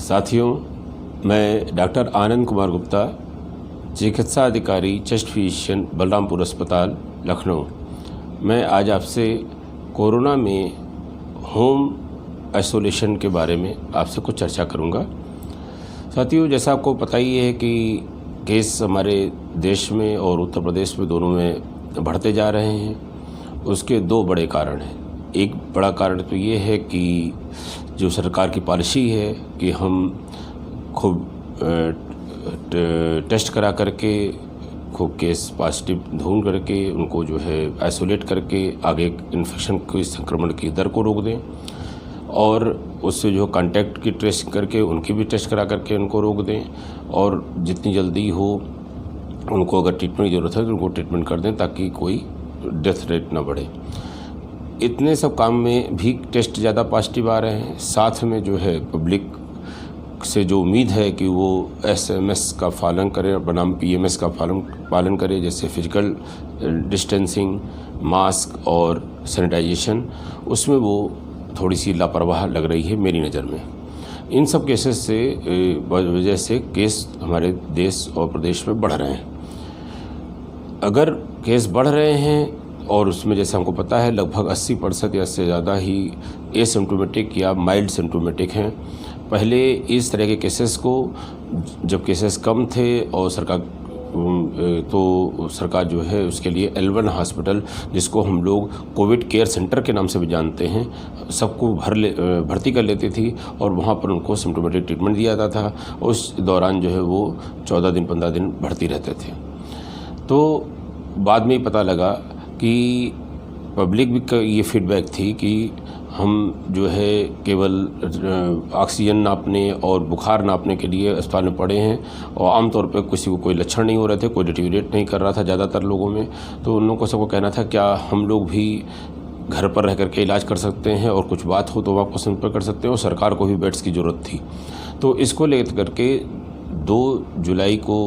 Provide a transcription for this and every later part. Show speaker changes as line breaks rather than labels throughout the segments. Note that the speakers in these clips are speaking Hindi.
साथियों, मैं डॉक्टर आनंद कुमार गुप्ता, चिकित्सा अधिकारी चेस्ट फिजिशियन बलरामपुर अस्पताल लखनऊ। मैं आज आपसे कोरोना में होम आइसोलेशन के बारे में आपसे कुछ चर्चा करूंगा। साथियों, जैसा आपको पता ही है कि केस हमारे देश में और उत्तर प्रदेश में दोनों में बढ़ते जा रहे हैं। उसके दो बड़े कारण हैं। एक बड़ा कारण तो ये है कि जो सरकार की पॉलिसी है कि हम खूब टेस्ट करा करके खूब केस पॉजिटिव ढूंढ करके उनको जो है आइसोलेट करके आगे इन्फेक्शन के संक्रमण की दर को रोक दें, और उससे जो कांटेक्ट की ट्रेस करके उनकी भी टेस्ट करा करके उनको रोक दें, और जितनी जल्दी हो उनको अगर ट्रीटमेंट की ज़रूरत है तो उनको ट्रीटमेंट कर दें ताकि कोई डेथ रेट ना बढ़े। इतने सब काम में भी टेस्ट ज़्यादा पॉजिटिव आ रहे हैं। साथ में जो है पब्लिक से जो उम्मीद है कि वो SMS का पालन करे बनाम PMS का पालन करे, जैसे फिजिकल डिस्टेंसिंग, मास्क और सैनिटाइजेशन, उसमें वो थोड़ी सी लापरवाह लग रही है मेरी नज़र में। इन सब केसेस से वजह से केस हमारे देश और प्रदेश में बढ़ रहे हैं। अगर केस बढ़ रहे हैं और उसमें जैसे हमको पता है लगभग 80% या इससे ज़्यादा ही एसिम्प्टोमेटिक या माइल्ड सिम्प्टोमेटिक हैं। पहले इस तरह के केसेस को, जब केसेस कम थे और सरकार जो है उसके लिए L1 हॉस्पिटल, जिसको हम लोग कोविड केयर सेंटर के नाम से भी जानते हैं, सबको भर्ती कर लेती थी और वहाँ पर उनको सिम्प्टोमेटिक ट्रीटमेंट दिया जाता था। उस दौरान जो है वो 14 दिन 15 दिन भर्ती रहते थे। तो बाद में पता लगा कि पब्लिक भी ये फीडबैक थी कि हम जो है केवल ऑक्सीजन नापने और बुखार नापने के लिए अस्पताल में पड़े हैं, और आमतौर पे किसी को कोई लक्षण नहीं हो रहे थे, कोई डिटीरिएट नहीं कर रहा था ज़्यादातर लोगों में। तो उन लोगों को सबको कहना था क्या हम लोग भी घर पर रह करके इलाज कर सकते हैं और कुछ बात हो तो आपको संपर्क कर सकते हैं, और सरकार को भी बेड्स की ज़रूरत थी। तो इसको लेकर करके 2 जुलाई को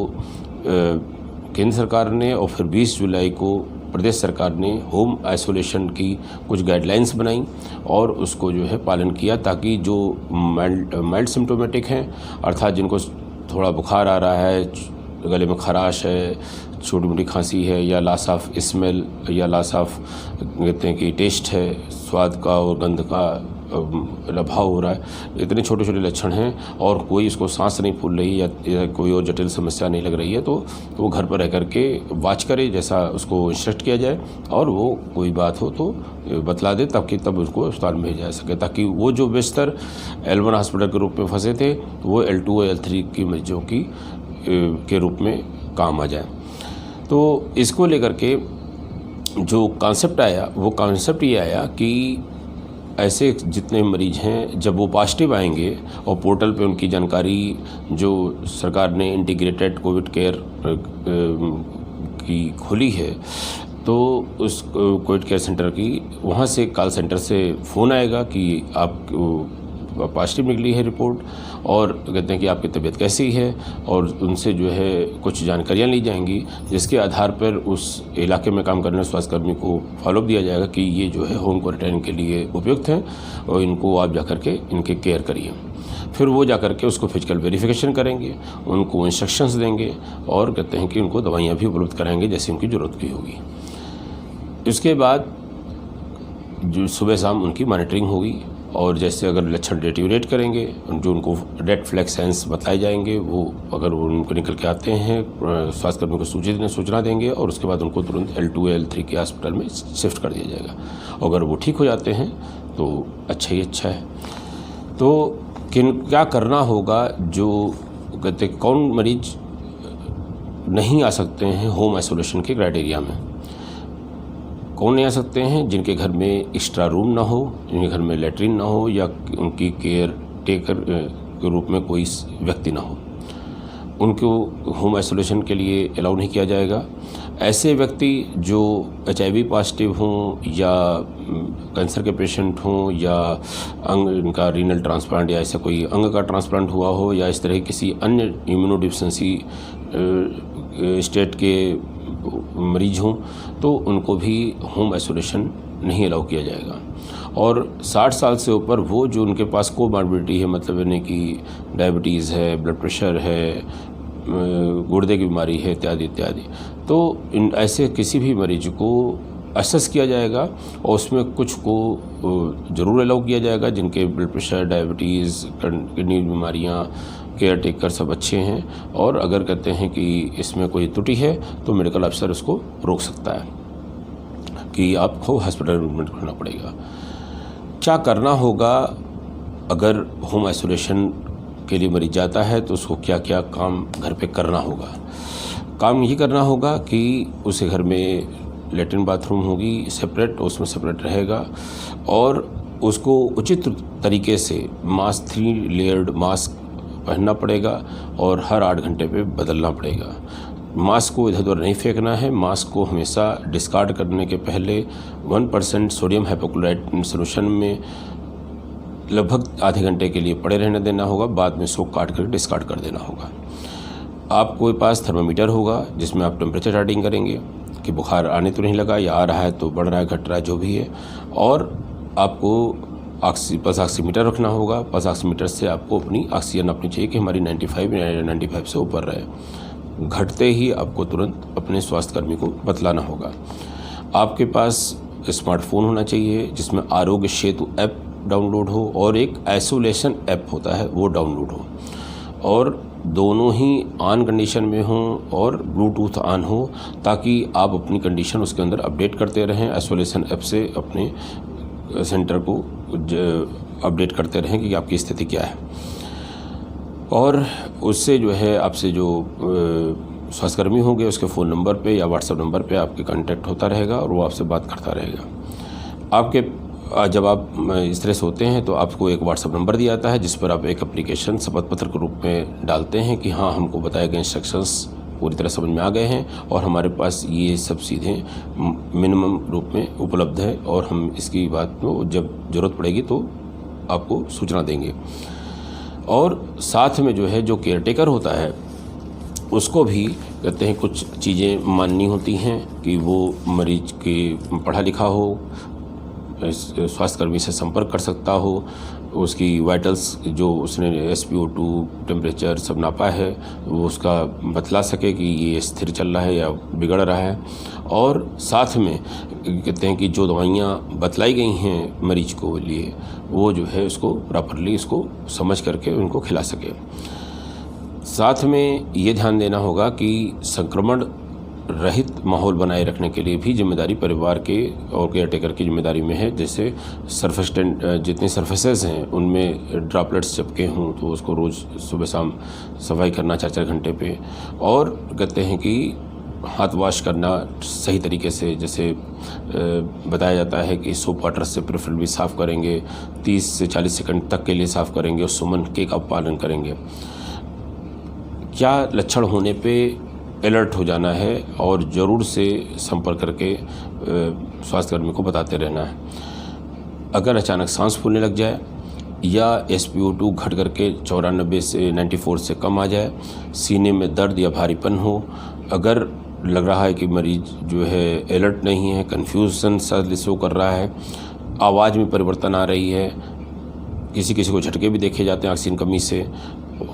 केंद्र सरकार ने और फिर 20 जुलाई को प्रदेश सरकार ने होम आइसोलेशन की कुछ गाइडलाइंस बनाई और उसको जो है पालन किया, ताकि जो माइल्ड सिम्प्टोमेटिक हैं, अर्थात जिनको थोड़ा बुखार आ रहा है, गले में खराश है, छोटी मोटी खांसी है, या लॉस ऑफ स्मेल या लॉस ऑफ कहते हैं कि टेस्ट है, स्वाद का और गंध का अभाव हो रहा है, इतने छोटे छोटे लक्षण हैं और कोई इसको सांस नहीं फूल रही या कोई और जटिल समस्या नहीं लग रही है, तो वो घर पर रह करके वॉच करे, जैसा उसको इंस्ट्रक्ट किया जाए, और वो कोई बात हो तो बतला दे, ताकि तब उसको अस्पताल में भेजा जा सके, ताकि वो जो बिस्तर L1 हॉस्पिटल के रूप में फंसे थे वो L2 और L3 की मरीजों की के रूप में काम आ जाए। तो इसको लेकर के जो कॉन्सेप्ट आया, वो कॉन्सेप्ट ये आया कि ऐसे जितने मरीज हैं जब वो पॉजिटिव आएंगे और पोर्टल पे उनकी जानकारी जो सरकार ने इंटीग्रेटेड कोविड केयर की खोली है, तो उस कोविड केयर सेंटर की वहाँ से कॉल सेंटर से फ़ोन आएगा कि आप पॉजिटिव निकली है रिपोर्ट, और कहते हैं कि आपकी तबीयत कैसी है, और उनसे जो है कुछ जानकारियाँ ली जाएंगी, जिसके आधार पर उस इलाके में काम करने वाले स्वास्थ्यकर्मी को फॉलोअप दिया जाएगा कि ये जो है होम क्वारंटाइन के लिए उपयुक्त हैं और इनको आप जाकर के इनके केयर करिए। फिर वो जाकर के उसको फिजिकल वेरिफिकेशन करेंगे, उनको इंस्ट्रक्शंस देंगे, और कहते हैं कि उनको दवाइयाँ भी उपलब्ध कराएंगे जैसे उनकी ज़रूरत की होगी। इसके बाद जो सुबह शाम उनकी मॉनिटरिंग होगी, और जैसे अगर लक्षण डिटीरिएट करेंगे, जो उनको रेड फ्लैग साइंस बताए जाएंगे, वो अगर उनको निकल के आते हैं स्वास्थ्यकर्मी को सूचना देंगे, और उसके बाद उनको तुरंत L2 या L3 के हॉस्पिटल में शिफ्ट कर दिया जाएगा। अगर वो ठीक हो जाते हैं तो अच्छा ही अच्छा है। तो क्या करना होगा, जो कहते कौन मरीज नहीं आ सकते हैं होम आइसोलेशन के क्राइटेरिया में? कौन नहीं आ सकते हैं? जिनके घर में एक्स्ट्रा रूम ना हो, जिनके घर में लेटरिन ना हो, या उनकी केयर टेकर के रूप में कोई व्यक्ति ना हो, उनको होम आइसोलेशन के लिए अलाउ नहीं किया जाएगा। ऐसे व्यक्ति जो HIV पॉजिटिव हों, या कैंसर के पेशेंट हों, या अंग इनका रीनल ट्रांसप्लांट या ऐसा कोई अंग का ट्रांसप्लांट हुआ हो, या इस तरह किसी अन्य इम्यूनोडिफिशियेंसी स्टेट के मरीज हों, तो उनको भी होम आइसोलेशन नहीं अलाउ किया जाएगा। और 60 साल से ऊपर वो जो उनके पास कोमॉर्बिडिटी है, मतलब यानी कि डायबिटीज़ है, ब्लड प्रेशर है, गुर्दे की बीमारी है, इत्यादि इत्यादि, तो इन ऐसे किसी भी मरीज को असेस किया जाएगा और उसमें कुछ को ज़रूर अलाउ किया जाएगा जिनके ब्लड प्रेशर, डायबिटीज़, किडनी बीमारियाँ, केयर टेकर सब अच्छे हैं। और अगर कहते हैं कि इसमें कोई त्रुटि है तो मेडिकल अफसर उसको रोक सकता है कि आपको हॉस्पिटल एडमिट करना पड़ेगा। क्या करना होगा अगर होम आइसोलेशन के लिए मरीज जाता है, तो उसको क्या क्या काम घर पे करना होगा। काम ये करना होगा कि उसे घर में लेटरिन बाथरूम होगी सेपरेट, उसमें सेपरेट रहेगा, और उसको उचित तरीके से मास्क 3 लेयर्ड मास्क पहनना पड़ेगा और हर 8 घंटे पे बदलना पड़ेगा। मास्क को इधर उधर नहीं फेंकना है। मास्क को हमेशा डिस्कार्ड करने के पहले 1% सोडियम हाइपोक्लोराइट सोल्यूशन में लगभग आधे घंटे के लिए पड़े रहने देना होगा, बाद में सोख काट कर डिस्कार्ड कर देना होगा। आपके पास थर्मामीटर होगा जिसमें आप टेम्परेचर रीडिंग करेंगे कि बुखार आने तो नहीं लगा या आ रहा है तो बढ़ रहा है, घट रहा है, जो भी है। और आपको पल्स ऑक्सीमीटर रखना होगा। पल्स ऑक्सीमीटर से आपको अपनी ऑक्सीजन नापनी चाहिए कि हमारी 95 से ऊपर रहे। घटते ही आपको तुरंत अपने स्वास्थ्यकर्मी को बतलाना होगा। आपके पास स्मार्टफोन होना चाहिए जिसमें आरोग्य सेतु ऐप डाउनलोड हो और एक आइसोलेशन ऐप होता है वो डाउनलोड हो, और दोनों ही ऑन कंडीशन में हों और ब्लूटूथ ऑन हो, ताकि आप अपनी कंडीशन उसके अंदर अपडेट करते रहें। आइसोलेशन ऐप से अपने सेंटर को अपडेट करते रहें कि आपकी स्थिति क्या है, और उससे जो है आपसे जो स्वास्थ्यकर्मी होंगे उसके फ़ोन नंबर पे या व्हाट्सएप नंबर पे आपके कांटेक्ट होता रहेगा और वो आपसे बात करता रहेगा। आपके जब आप इस तरह से होते हैं तो आपको एक व्हाट्सएप नंबर दिया जाता है जिस पर आप एक एप्लीकेशन शपथ पत्र के रूप में डालते हैं कि हाँ, हमको बताए गए इंस्ट्रक्शंस पूरी तरह समझ में आ गए हैं और हमारे पास ये सब सीधे मिनिमम रूप में उपलब्ध है, और हम इसकी बात को जब ज़रूरत पड़ेगी तो आपको सूचना देंगे। और साथ में जो है जो केयर टेकर होता है उसको भी कहते हैं कुछ चीज़ें माननी होती हैं कि वो मरीज के पढ़ा लिखा हो, स्वास्थ्यकर्मी से संपर्क कर सकता हो, उसकी वाइटल्स जो उसने SpO2 टेम्परेचर सब नापा है वो उसका बतला सके कि ये स्थिर चल रहा है या बिगड़ रहा है। और साथ में कहते हैं कि जो दवाइयाँ बतलाई गई हैं मरीज को लिए वो जो है उसको प्रॉपरली उसको समझ करके उनको खिला सके। साथ में ये ध्यान देना होगा कि संक्रमण रहित माहौल बनाए रखने के लिए भी जिम्मेदारी परिवार के और केयर टेकर की जिम्मेदारी में है। जैसे सरफेस्टेंट जितने सरफेसेस हैं उनमें ड्रॉपलेट्स चिपके हों तो उसको रोज़ सुबह शाम सफाई करना 4-4 घंटे पे, और कहते हैं कि हाथ वॉश करना सही तरीके से, जैसे बताया जाता है कि सोप वाटर से प्रेफरेबली साफ़ करेंगे, 30 से 40 सेकंड तक के लिए साफ़ करेंगे और सुमन के का पालन करेंगे। क्या लक्षण होने पे अलर्ट हो जाना है और ज़रूर से संपर्क करके स्वास्थ्यकर्मी को बताते रहना है। अगर अचानक सांस फूलने लग जाए या SpO2 घट करके 94 से 94 से कम आ जाए, सीने में दर्द या भारीपन हो, अगर लग रहा है कि मरीज जो है अलर्ट नहीं है, कन्फ्यूजन सा शो कर रहा है, आवाज़ में परिवर्तन आ रही है, किसी किसी को झटके भी देखे जाते हैं ऑक्सीजन कमी से,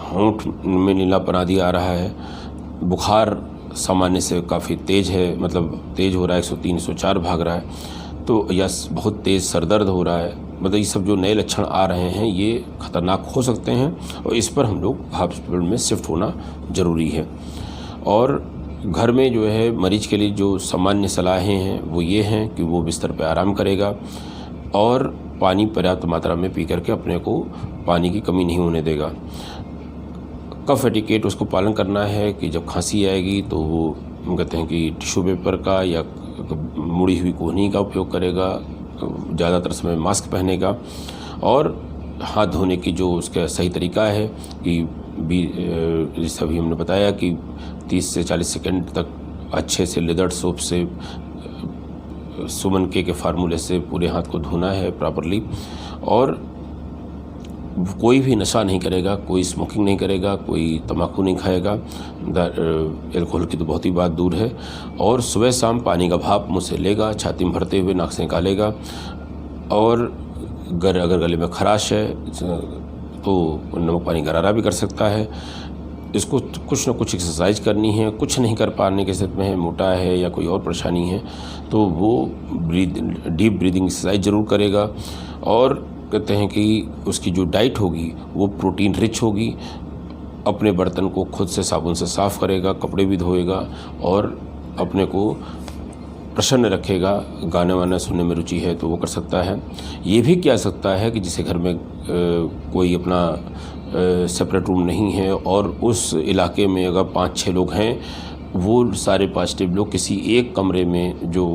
होंठ में नीलापन आदि आ रहा है, बुखार सामान्य से काफ़ी तेज़ है, मतलब तेज़ हो रहा है, 103-104 भाग रहा है, तो या बहुत तेज़ सरदर्द हो रहा है, मतलब ये सब जो नए लक्षण आ रहे हैं ये ख़तरनाक हो सकते हैं और इस पर हम लोग हॉस्पिटल में शिफ्ट होना ज़रूरी है। और घर में जो है मरीज के लिए जो सामान्य सलाहें हैं वो ये हैं कि वो बिस्तर पर आराम करेगा और पानी पर्याप्त मात्रा में पी करके अपने को पानी की कमी नहीं होने देगा। कफ एटिकेट उसको पालन करना है कि जब खांसी आएगी तो वो हम कहते हैं कि टिश्यू पेपर का या मुड़ी हुई कोहनी का उपयोग करेगा, ज़्यादातर समय मास्क पहनेगा, और हाथ धोने की जो उसका सही तरीका है कि जैसा अभी हमने बताया कि 30 से 40 सेकंड तक अच्छे से लेदर सोप से सुमन के फार्मूले से पूरे हाथ को धोना है प्रॉपरली। और कोई भी नशा नहीं करेगा, कोई स्मोकिंग नहीं करेगा, कोई तम्बाकू नहीं खाएगा, अल्कोहल की तो बहुत ही बात दूर है। और सुबह शाम पानी का भाप मुँह से लेगा, छाती में भरते हुए नाक से निकालेगा। और अगर गले में खराश है तो नमक पानी गरारा भी कर सकता है। इसको कुछ ना कुछ एक्सरसाइज करनी है। कुछ नहीं कर पाने की स्थिति में है, मोटा है या कोई और परेशानी है, तो वो डीप ब्रीदिंग एक्सरसाइज ज़रूर करेगा। और कहते हैं कि उसकी जो डाइट होगी वो प्रोटीन रिच होगी। अपने बर्तन को खुद से साबुन से साफ़ करेगा, कपड़े भी धोएगा और अपने को प्रसन्न रखेगा। गाने वाने सुनने में रुचि है तो वो कर सकता है। ये भी किया सकता है कि जिसे घर में कोई अपना सेपरेट रूम नहीं है और उस इलाके में अगर 5-6 लोग हैं, वो सारे पॉजिटिव लोग किसी एक कमरे में जो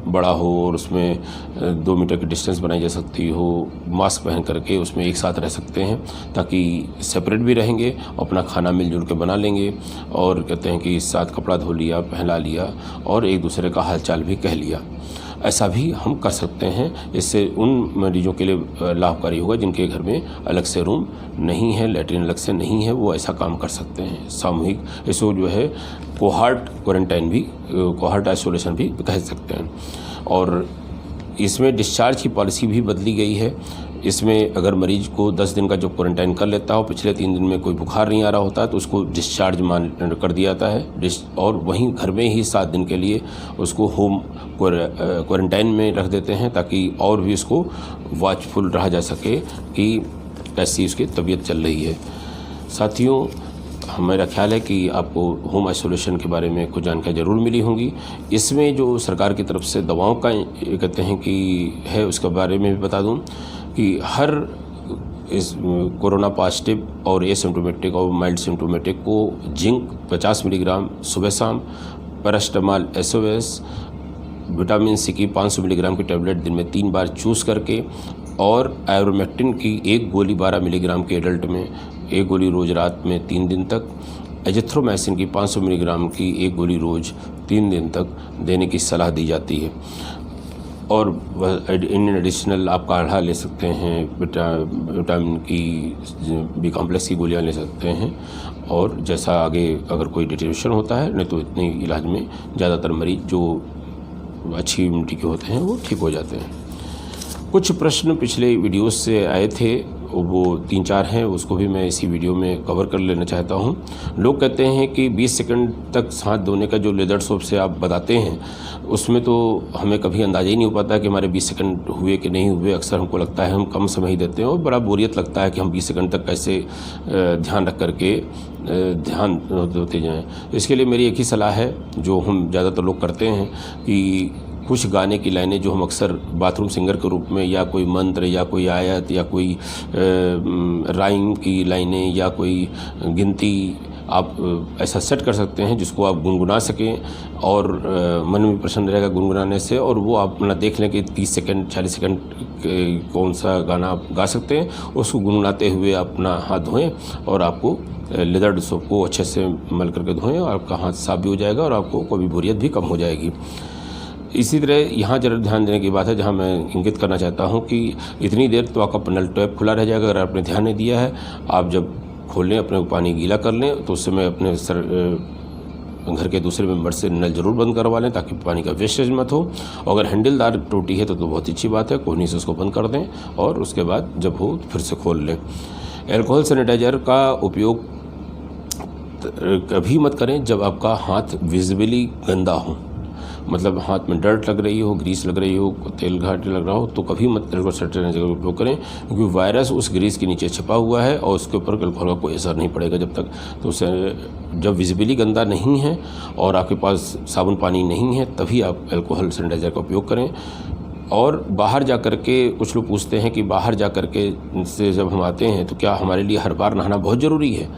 बड़ा हो और उसमें 2 मीटर की डिस्टेंस बनाई जा सकती हो, मास्क पहन करके उसमें एक साथ रह सकते हैं, ताकि सेपरेट भी रहेंगे, अपना खाना मिलजुल के बना लेंगे। और कहते हैं कि साथ कपड़ा धो लिया, पहला लिया और एक दूसरे का हालचाल भी कह लिया। ऐसा भी हम कर सकते हैं। इससे उन मरीजों के लिए लाभकारी होगा जिनके घर में अलग से रूम नहीं है, लैट्रिन अलग से नहीं है, वो ऐसा काम कर सकते हैं। सामूहिक इसको जो है कोहार्ट क्वारंटाइन भी, कोहार्ट आइसोलेशन भी कह सकते हैं। और इसमें डिस्चार्ज की पॉलिसी भी बदली गई है। इसमें अगर मरीज को 10 दिन का जो क्वारंटाइन कर लेता हो, पिछले 3 दिन में कोई बुखार नहीं आ रहा होता है, तो उसको डिस्चार्ज मान कर दिया जाता है। और वहीं घर में ही 7 दिन के लिए उसको होम क्वारंटाइन में रख देते हैं, ताकि और भी उसको वॉचफुल रहा जा सके कि कैसी उसकी तबीयत चल रही है। साथियों, मेरा ख्याल है कि आपको होम आइसोलेशन के बारे में कुछ जानकारी ज़रूर मिली होंगी। इसमें जो सरकार की तरफ से दवाओं का कहते हैं कि है, उसके बारे में भी बता दूं कि हर इस कोरोना पॉजिटिव और एसिम्प्टोमेटिक और माइल्ड सिम्प्टोमेटिक को जिंक 50 मिलीग्राम सुबह शाम, पैरास्टामॉल SOS, विटामिन C की 500 मिलीग्राम की टैबलेट दिन में 3 बार चूज़ करके, और आइवरमेक्टिन की 1 गोली 12 मिलीग्राम के एडल्ट में 1 गोली रोज़ रात में 3 दिन तक, एजिथ्रोमाइसिन की 500 मिलीग्राम की 1 गोली रोज़ 3 दिन तक देने की सलाह दी जाती है। और इन एडिशनल आप काढ़ा ले सकते हैं, विटामिन की बी कॉम्प्लेक्स की गोलियां ले सकते हैं। और जैसा आगे अगर कोई डिटेरियोरेशन होता है, नहीं तो इतने इलाज में ज़्यादातर मरीज जो अच्छी इम्यूनिटी के होते हैं वो ठीक हो जाते हैं। कुछ प्रश्न पिछले वीडियोस से आए थे, वो 3-4 हैं, उसको भी मैं इसी वीडियो में कवर कर लेना चाहता हूं। लोग कहते हैं कि 20 सेकंड तक हाथ धोने का जो लेदर सोप से आप बताते हैं, उसमें तो हमें कभी अंदाज़ा ही नहीं हो पाता कि हमारे 20 सेकंड हुए कि नहीं हुए। अक्सर हमको लगता है हम कम समय ही देते हैं और बड़ा बोरियत लगता है कि हम 20 सेकंड तक कैसे ध्यान रख करके ध्यान धोते जाएँ। इसके लिए मेरी एक ही सलाह है, जो हम ज़्यादातर लोग करते हैं, कि कुछ गाने की लाइनें जो हम अक्सर बाथरूम सिंगर के रूप में, या कोई मंत्र या कोई आयत या कोई राइम की लाइनें या कोई गिनती आप ऐसा सेट कर सकते हैं जिसको आप गुनगुना सकें, और मन में प्रसन्न रहेगा गुनगुनाने से। और वो आप अपना देख लें कि 30 सेकंड 40 सेकंड कौन सा गाना आप गा सकते हैं, उसको गुनगुनाते हुए अपना हाथ धोएं और आपको लेदर सोप को अच्छे से मल करके धोएं और आपका हाथ साफ भी हो जाएगा और आपको कोई बोरियत भी कम हो जाएगी। इसी तरह यहाँ जरूर ध्यान देने की बात है, जहाँ मैं इंगित करना चाहता हूँ कि इतनी देर तो आपका नल टैप खुला रह जाएगा। अगर आपने ध्यान नहीं दिया है, आप जब खोल लें, अपने पानी गीला कर लें, तो उस समय अपने घर के दूसरे मेंबर से नल जरूर बंद करवा लें, ताकि पानी का वेस्टेज मत हो। अगर हैंडलदार टोटी है तो बहुत अच्छी बात है, कोहनी से उसको बंद कर दें और उसके बाद जब हो फिर से खोल लें। एल्कोहल सैनिटाइज़र का उपयोग कभी मत करें जब आपका हाथ विजिबली गंदा हो, मतलब हाथ में डर्ट लग रही हो, ग्रीस लग रही हो, तेल घाट लग रहा हो, तो कभी मत एल्कोहल सैनिटाइजर का उपयोग करें, क्योंकि वायरस उस ग्रीस के नीचे छिपा हुआ है और उसके ऊपर एल्कोहल का कोई असर नहीं पड़ेगा जब तक। तो उसे जब विजिबली गंदा नहीं है और आपके पास साबुन पानी नहीं है, तभी आप एल्कोहल सैनिटाइजर का उपयोग करें। और बाहर जा कर के, कुछ लोग पूछते हैं कि बाहर जा कर के से जब हम आते हैं तो क्या हमारे लिए हर बार नहाना बहुत ज़रूरी है।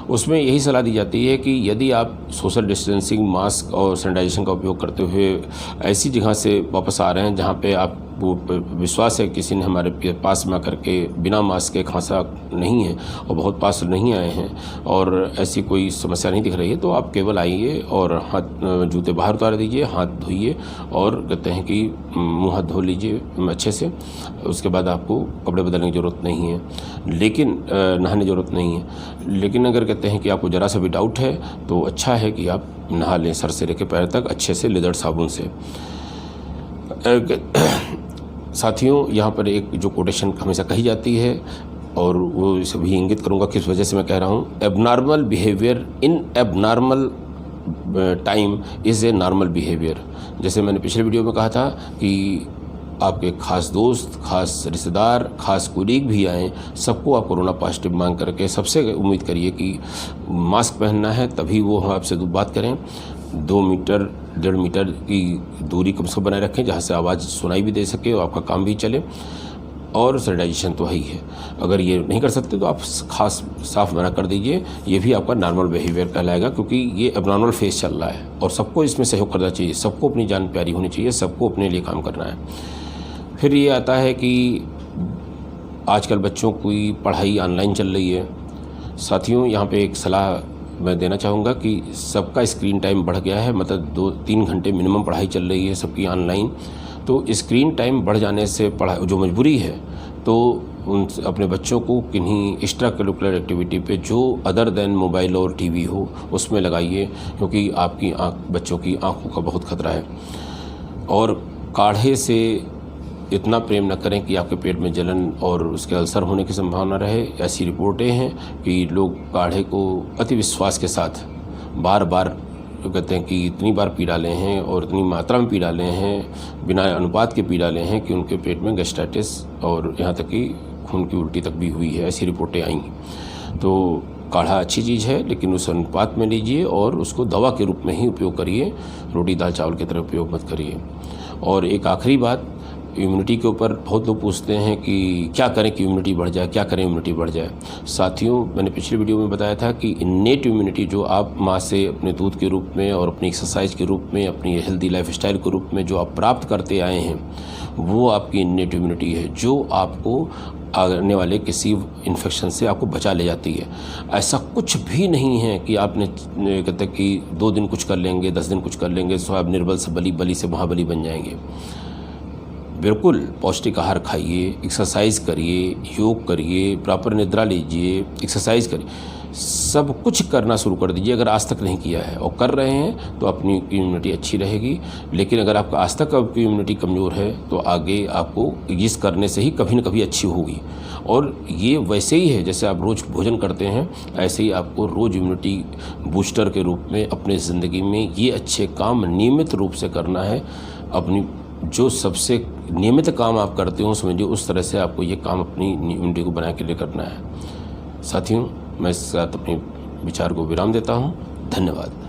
उसमें यही सलाह दी जाती है कि यदि आप सोशल डिस्टेंसिंग, मास्क और सैनिटाइजेशन का उपयोग करते हुए ऐसी जगह से वापस आ रहे हैं जहाँ पे आप वो विश्वास है किसी ने हमारे पास में आकर के बिना मास्क के खांसा नहीं है और बहुत पास नहीं आए हैं और ऐसी कोई समस्या नहीं दिख रही है, तो आप केवल आइए और हाथ जूते बाहर उतार दीजिए, हाथ धोइए और कहते हैं कि मुँह हाथ धो लीजिए अच्छे से। उसके बाद आपको कपड़े बदलने की ज़रूरत नहीं है, लेकिन नहाने की ज़रूरत नहीं है। लेकिन अगर कहते हैं कि आपको ज़रा सा भी डाउट है तो अच्छा है कि आप नहा लें सर से लेकर पैर तक अच्छे से लेदर साबुन से। साथियों, यहाँ पर एक जो कोटेशन हमेशा कही जाती है और वो इसे भी इंगित करूँगा किस वजह से मैं कह रहा हूँ, abnormal behaviour in abnormal time is a normal behaviour. जैसे मैंने पिछले वीडियो में कहा था कि आपके खास दोस्त, खास रिश्तेदार, खास कोलीग भी आएँ, सबको आप कोरोना पॉजिटिव मांग करके सबसे उम्मीद करिए कि मास्क पहनना है, तभी वो आपसे बात करें। 2 मीटर 1.5 मीटर की दूरी कम से कम बनाए रखें जहाँ से आवाज़ सुनाई भी दे सके और आपका काम भी चले, और सैनिटाइजेशन तो है ही है। अगर ये नहीं कर सकते तो आप खास साफ मना कर दीजिए, ये भी आपका नॉर्मल बिहेवियर कहलाएगा, क्योंकि ये एबनॉर्मल फेज चल रहा है और सबको इसमें सहयोग करना चाहिए, सबको अपनी जान प्यारी होनी चाहिए, सबको अपने लिए काम करना है। फिर ये आता है कि आजकल बच्चों की पढ़ाई ऑनलाइन चल रही है। साथियों, यहाँ पे एक सलाह मैं देना चाहूँगा कि सबका स्क्रीन टाइम बढ़ गया है, मतलब 2-3 घंटे मिनिमम पढ़ाई चल रही है सबकी ऑनलाइन। तो स्क्रीन टाइम बढ़ जाने से पढ़ाई जो मजबूरी है, तो उन अपने बच्चों को किन्हीं एक्स्ट्रा करिकुलर एक्टिविटी पे जो अदर देन मोबाइल और टीवी हो उसमें लगाइए, क्योंकि आपकी बच्चों की आँखों का बहुत खतरा है। और काढ़े से इतना प्रेम न करें कि आपके पेट में जलन और उसके अल्सर होने की संभावना रहे। ऐसी रिपोर्टें हैं कि लोग काढ़े को अति विश्वास के साथ बार बार कहते हैं कि इतनी बार पी डाले हैं और इतनी मात्रा में पी डाले हैं, बिना अनुपात के पी डाले हैं कि उनके पेट में गैस्ट्राइटिस और यहाँ तक कि खून की उल्टी तक भी हुई है। ऐसी रिपोर्टें आई। तो काढ़ा अच्छी चीज़ है, लेकिन उस अनुपात में लीजिए और उसको दवा के रूप में ही उपयोग करिए, रोटी दाल चावल की तरह उपयोग मत करिए। और एक आखिरी बात, इम्यूनिटी के ऊपर बहुत लोग पूछते हैं कि क्या करें कि इम्यूनिटी बढ़ जाए, क्या करें इम्यूनिटी बढ़ जाए। साथियों, मैंने पिछले वीडियो में बताया था कि इन्नेट इम्यूनिटी जो आप माँ से अपने दूध के रूप में और अपनी एक्सरसाइज के रूप में, अपनी हेल्दी लाइफस्टाइल के रूप में जो आप प्राप्त करते आए हैं, वो आपकी इन्नेट इम्यूनिटी है जो आपको आने वाले किसी इन्फेक्शन से आपको बचा ले जाती है। ऐसा कुछ भी नहीं है कि आपने कहते कि 2 दिन कुछ कर लेंगे, 10 दिन कुछ कर लेंगे तो आप निर्बल से बली, बली से महाबली बन जाएंगे। बिल्कुल पौष्टिक आहार खाइए, एक्सरसाइज करिए, योग करिए, प्रॉपर निद्रा लीजिए, एक्सरसाइज करिए, सब कुछ करना शुरू कर दीजिए अगर आज तक नहीं किया है। और कर रहे हैं तो अपनी इम्यूनिटी अच्छी रहेगी। लेकिन अगर आपका आज तक आपकी इम्यूनिटी कमज़ोर है तो आगे आपको इस करने से ही कभी न कभी अच्छी होगी। और ये वैसे ही है जैसे आप रोज़ भोजन करते हैं, ऐसे ही आपको रोज़ इम्यूनिटी बूस्टर के रूप में अपने ज़िंदगी में ये अच्छे काम नियमित रूप से करना है। अपनी जो सबसे नियमित काम आप करते हो समझिए उस तरह से आपको ये काम अपनी इम्यूनिटी को बना के लिए करना है। साथियों, मैं इस साथ अपने विचार को विराम देता हूँ। धन्यवाद।